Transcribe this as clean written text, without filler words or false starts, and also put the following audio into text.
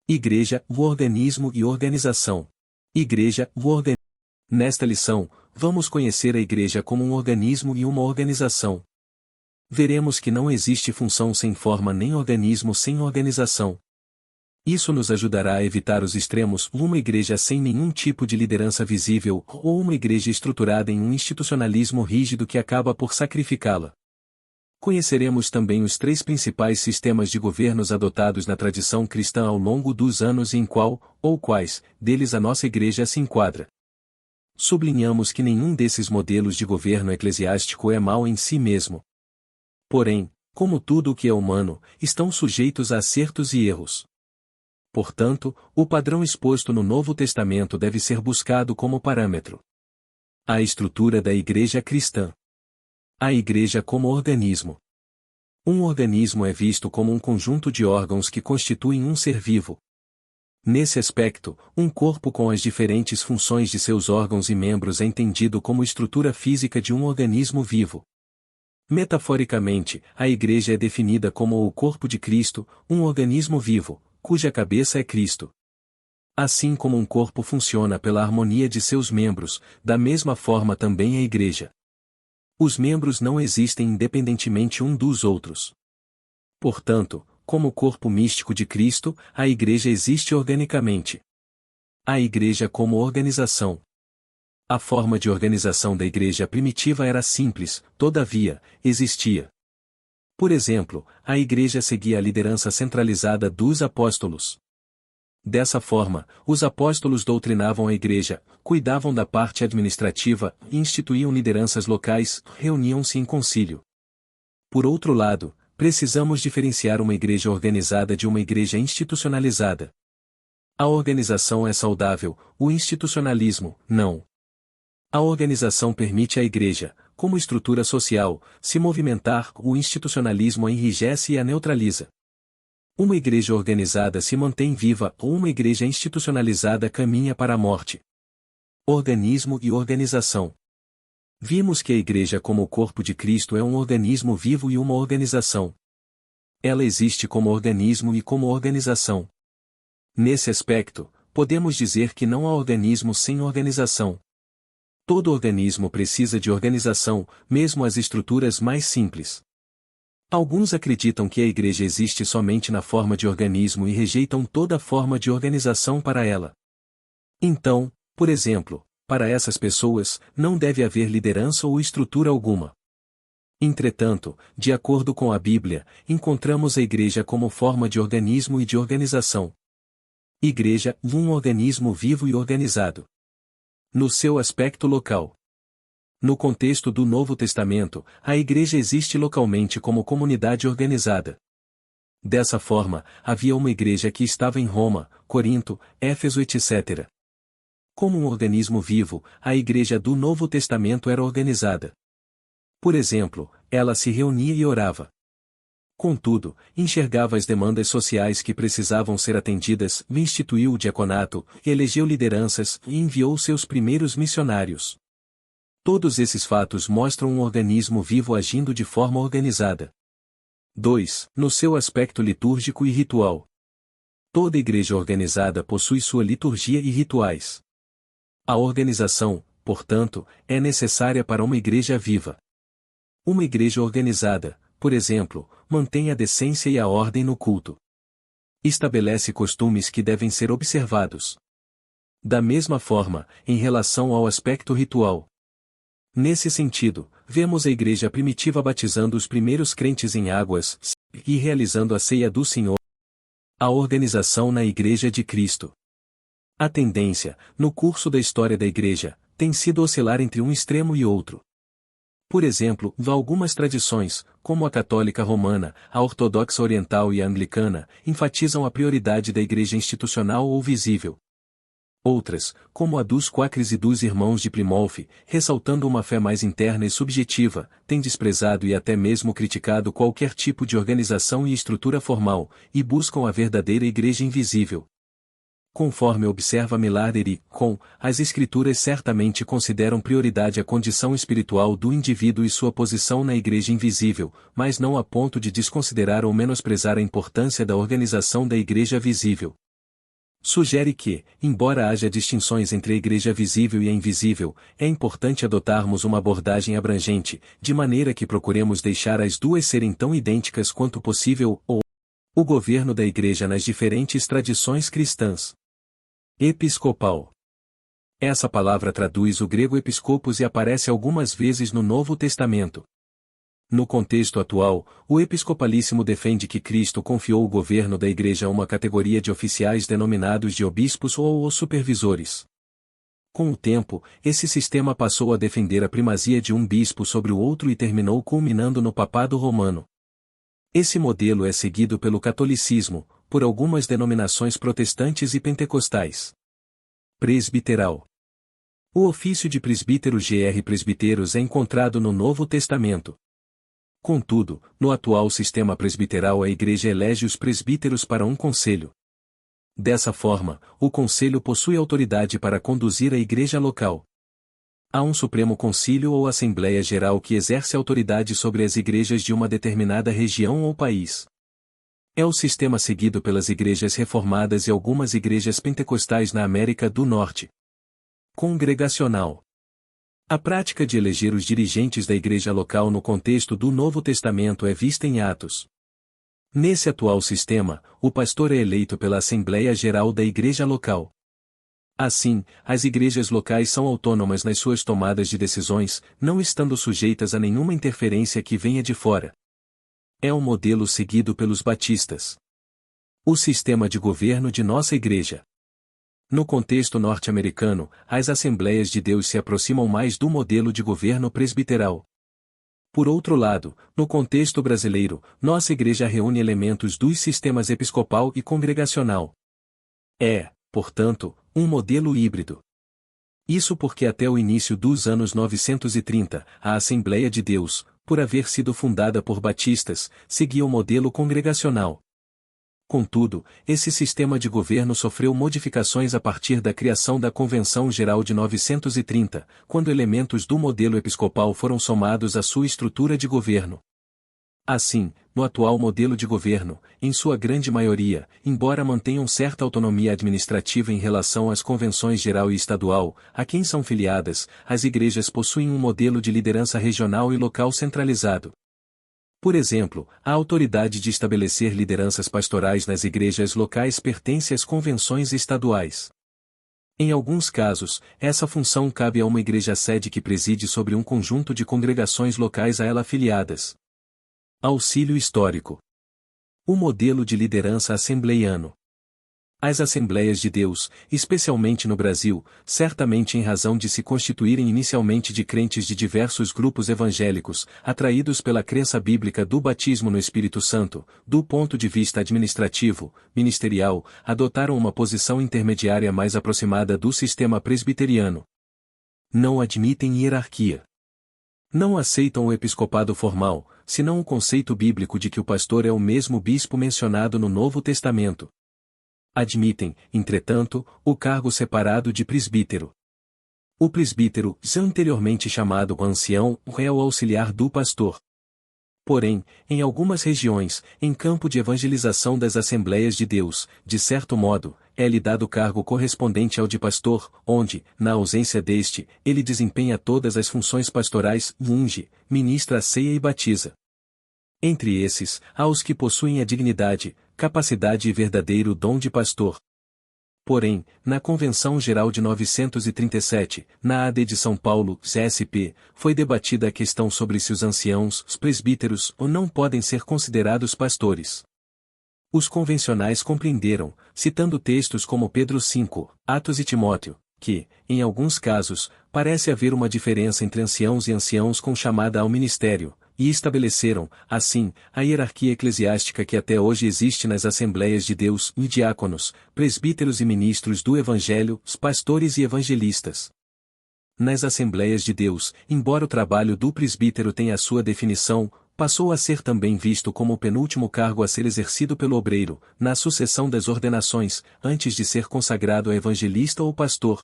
Igreja, o organismo e organização. Igreja, o organismo. Nesta lição, vamos conhecer a Igreja como um organismo e uma organização. Veremos que não existe função sem forma nem organismo sem organização. Isso nos ajudará a evitar os extremos, uma igreja sem nenhum tipo de liderança visível, ou uma igreja estruturada em um institucionalismo rígido que acaba por sacrificá-la. Conheceremos também os 3 principais sistemas de governos adotados na tradição cristã ao longo dos anos e em qual, ou quais, deles a nossa igreja se enquadra. Sublinhamos que nenhum desses modelos de governo eclesiástico é mau em si mesmo. Porém, como tudo o que é humano, estão sujeitos a acertos e erros. Portanto, o padrão exposto no Novo Testamento deve ser buscado como parâmetro. A estrutura da igreja cristã. A igreja como organismo. Um organismo é visto como um conjunto de órgãos que constituem um ser vivo. Nesse aspecto, um corpo com as diferentes funções de seus órgãos e membros é entendido como estrutura física de um organismo vivo. Metaforicamente, a igreja é definida como o corpo de Cristo, um organismo vivo, cuja cabeça é Cristo. Assim como um corpo funciona pela harmonia de seus membros, da mesma forma também a igreja. Os membros não existem independentemente um dos outros. Portanto, como corpo místico de Cristo, a igreja existe organicamente. A igreja como organização. A forma de organização da igreja primitiva era simples, todavia, existia. Por exemplo, a igreja seguia a liderança centralizada dos apóstolos. Dessa forma, os apóstolos doutrinavam a igreja, cuidavam da parte administrativa, instituíam lideranças locais, reuniam-se em concílio. Por outro lado, precisamos diferenciar uma igreja organizada de uma igreja institucionalizada. A organização é saudável, o institucionalismo, não. A organização permite à igreja, como estrutura social, se movimentar, o institucionalismo a enrijece e a neutraliza. Uma igreja organizada se mantém viva ou uma igreja institucionalizada caminha para a morte. Organismo e organização. Vimos que a igreja como o corpo de Cristo é um organismo vivo e uma organização. Ela existe como organismo e como organização. Nesse aspecto, podemos dizer que não há organismo sem organização. Todo organismo precisa de organização, mesmo as estruturas mais simples. Alguns acreditam que a igreja existe somente na forma de organismo e rejeitam toda forma de organização para ela. Então, por exemplo, para essas pessoas, não deve haver liderança ou estrutura alguma. Entretanto, de acordo com a Bíblia, encontramos a igreja como forma de organismo e de organização. Igreja, um organismo vivo e organizado. No seu aspecto local. No contexto do Novo Testamento, a igreja existe localmente como comunidade organizada. Dessa forma, havia uma igreja que estava em Roma, Corinto, Éfeso, etc. Como um organismo vivo, a igreja do Novo Testamento era organizada. Por exemplo, ela se reunia e orava. Contudo, enxergava as demandas sociais que precisavam ser atendidas, instituiu o diaconato, elegeu lideranças e enviou seus primeiros missionários. Todos esses fatos mostram um organismo vivo agindo de forma organizada. 2. No seu aspecto litúrgico e ritual. Toda igreja organizada possui sua liturgia e rituais. A organização, portanto, é necessária para uma igreja viva. Uma igreja organizada, por exemplo, mantém a decência e a ordem no culto. Estabelece costumes que devem ser observados. Da mesma forma, em relação ao aspecto ritual. Nesse sentido, vemos a igreja primitiva batizando os primeiros crentes em águas, e realizando a ceia do Senhor. A organização na Igreja de Cristo. A tendência, no curso da história da igreja, tem sido oscilar entre um extremo e outro. Por exemplo, algumas tradições, como a católica romana, a ortodoxa oriental e a anglicana, enfatizam a prioridade da igreja institucional ou visível. Outras, como a dos quáqueres e dos irmãos de Plymouth, ressaltando uma fé mais interna e subjetiva, têm desprezado e até mesmo criticado qualquer tipo de organização e estrutura formal, e buscam a verdadeira igreja invisível. Conforme observa Millarder e, as Escrituras certamente consideram prioridade a condição espiritual do indivíduo e sua posição na igreja invisível, mas não a ponto de desconsiderar ou menosprezar a importância da organização da igreja visível. Sugere que, embora haja distinções entre a igreja visível e a invisível, é importante adotarmos uma abordagem abrangente, de maneira que procuremos deixar as duas serem tão idênticas quanto possível, ou o governo da igreja nas diferentes tradições cristãs. Episcopal. Essa palavra traduz o grego episcopos e aparece algumas vezes no Novo Testamento. No contexto atual, o episcopalíssimo defende que Cristo confiou o governo da igreja a uma categoria de oficiais denominados de obispos ou os supervisores. Com o tempo, esse sistema passou a defender a primazia de um bispo sobre o outro e terminou culminando no papado romano. Esse modelo é seguido pelo catolicismo, por algumas denominações protestantes e pentecostais. Presbiteral. O ofício de presbítero gr presbíteros é encontrado no Novo Testamento. Contudo, no atual sistema presbiteral a igreja elege os presbíteros para um conselho. Dessa forma, o conselho possui autoridade para conduzir a igreja local. Há um Supremo Concílio ou Assembleia Geral que exerce autoridade sobre as igrejas de uma determinada região ou país. É o sistema seguido pelas igrejas reformadas e algumas igrejas pentecostais na América do Norte. Congregacional. A prática de eleger os dirigentes da igreja local no contexto do Novo Testamento é vista em Atos. Nesse atual sistema, o pastor é eleito pela Assembleia Geral da igreja local. Assim, as igrejas locais são autônomas nas suas tomadas de decisões, não estando sujeitas a nenhuma interferência que venha de fora. É o modelo seguido pelos batistas. O sistema de governo de nossa igreja. No contexto norte-americano, as Assembleias de Deus se aproximam mais do modelo de governo presbiteral. Por outro lado, no contexto brasileiro, nossa igreja reúne elementos dos sistemas episcopal e congregacional. É, portanto, um modelo híbrido. Isso porque até o início dos anos 930, a Assembleia de Deus, por haver sido fundada por batistas, seguia o modelo congregacional. Contudo, esse sistema de governo sofreu modificações a partir da criação da Convenção Geral de 930, quando elementos do modelo episcopal foram somados à sua estrutura de governo. Assim, no atual modelo de governo, em sua grande maioria, embora mantenham certa autonomia administrativa em relação às convenções geral e estadual, a quem são filiadas, as igrejas possuem um modelo de liderança regional e local centralizado. Por exemplo, a autoridade de estabelecer lideranças pastorais nas igrejas locais pertence às convenções estaduais. Em alguns casos, essa função cabe a uma igreja-sede que preside sobre um conjunto de congregações locais a ela filiadas. Auxílio histórico. O modelo de liderança assembleiano. As Assembleias de Deus, especialmente no Brasil, certamente em razão de se constituírem inicialmente de crentes de diversos grupos evangélicos, atraídos pela crença bíblica do batismo no Espírito Santo, do ponto de vista administrativo, ministerial, adotaram uma posição intermediária mais aproximada do sistema presbiteriano. Não admitem hierarquia. Não aceitam o episcopado formal, senão o conceito bíblico de que o pastor é o mesmo bispo mencionado no Novo Testamento. Admitem, entretanto, o cargo separado de presbítero. O presbítero, anteriormente chamado ancião, é o auxiliar do pastor. Porém, em algumas regiões, em campo de evangelização das Assembleias de Deus, de certo modo, é-lhe dado o cargo correspondente ao de pastor, onde, na ausência deste, ele desempenha todas as funções pastorais, unge, ministra a ceia e batiza. Entre esses, há os que possuem a dignidade, capacidade e verdadeiro dom de pastor. Porém, na Convenção Geral de 937, na AD de São Paulo, CSP, foi debatida a questão sobre se os anciãos, os presbíteros, ou não podem ser considerados pastores. Os convencionais compreenderam, citando textos como Pedro 5, Atos e Timóteo, que, em alguns casos, parece haver uma diferença entre anciãos e anciãos com chamada ao ministério, e estabeleceram, assim, a hierarquia eclesiástica que até hoje existe nas Assembleias de Deus, e diáconos, presbíteros e ministros do Evangelho, os pastores e evangelistas. Nas Assembleias de Deus, embora o trabalho do presbítero tenha a sua definição, passou a ser também visto como o penúltimo cargo a ser exercido pelo obreiro, na sucessão das ordenações, antes de ser consagrado a evangelista ou pastor.